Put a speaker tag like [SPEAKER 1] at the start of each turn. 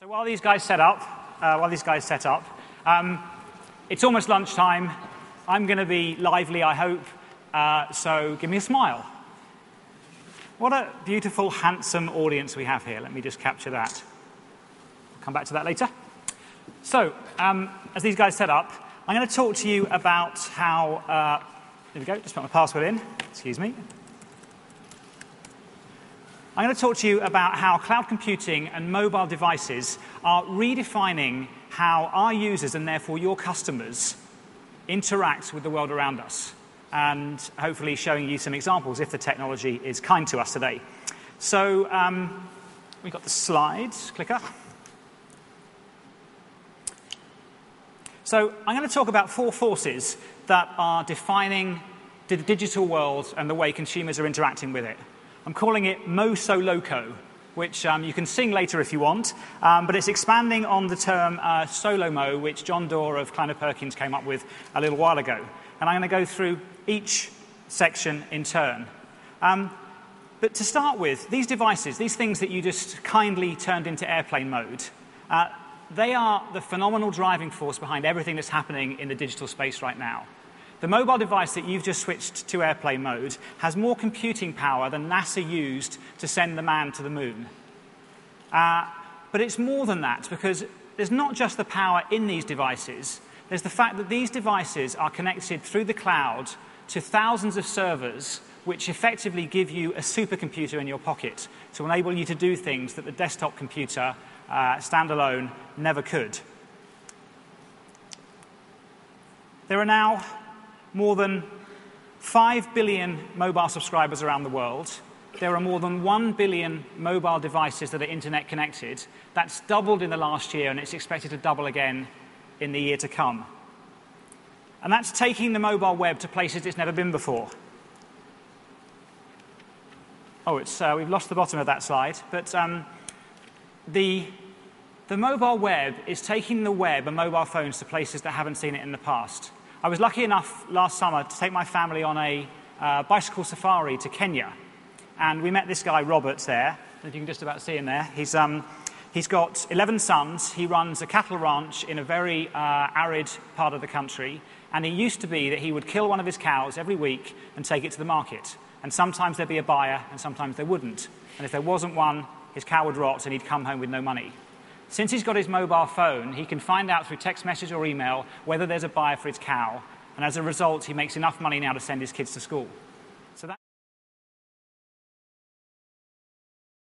[SPEAKER 1] So while these guys set up, it's almost lunchtime. I'm going to be lively, I hope, so give me a smile. What a beautiful, handsome audience we have here. Let me just capture that. I'll come back to that later. So, as these guys set up, I'm going to talk to you about how... there we go, just put my password in. Excuse me. I'm going to talk to you about how cloud computing and mobile devices are redefining how our users, and therefore your customers, interact with the world around us, and hopefully showing you some examples if the technology is kind to us today. So we've got the slides clicker. So I'm going to talk about 4 forces that are defining the digital world and the way consumers are interacting with it. I'm calling it Mo So Loco, which you can sing later if you want, but it's expanding on the term Solo-Mo, which John Doerr of Kleiner Perkins came up with a little while ago. And I'm going to go through each section in turn. But to start with, these devices, these things that you just kindly turned into airplane mode, they are the phenomenal driving force behind everything that's happening in the digital space right now. The mobile device that you've just switched to airplane mode has more computing power than NASA used to send the man to the moon. But it's more than that, because there's not just the power in these devices. There's the fact that these devices are connected through the cloud to thousands of servers, which effectively give you a supercomputer in your pocket to enable you to do things that the desktop computer, standalone, never could. There are now more than 5 billion mobile subscribers around the world. There are more than 1 billion mobile devices that are internet connected. That's doubled in the last year, and it's expected to double again in the year to come. And that's taking the mobile web to places it's never been before. Oh, we've lost the bottom of that slide. But the mobile web is taking the web and mobile phones to places that haven't seen it in the past. I was lucky enough last summer to take my family on a bicycle safari to Kenya. And we met this guy, Robert, there. If you can just about see him there. He's got 11 sons. He runs a cattle ranch in a very arid part of the country. And it used to be that he would kill one of his cows every week and take it to the market. And sometimes there'd be a buyer, and sometimes there wouldn't. And if there wasn't one, his cow would rot, and he'd come home with no money. Since he's got his mobile phone, he can find out through text message or email whether there's a buyer for his cow. And as a result, he makes enough money now to send his kids to school. So that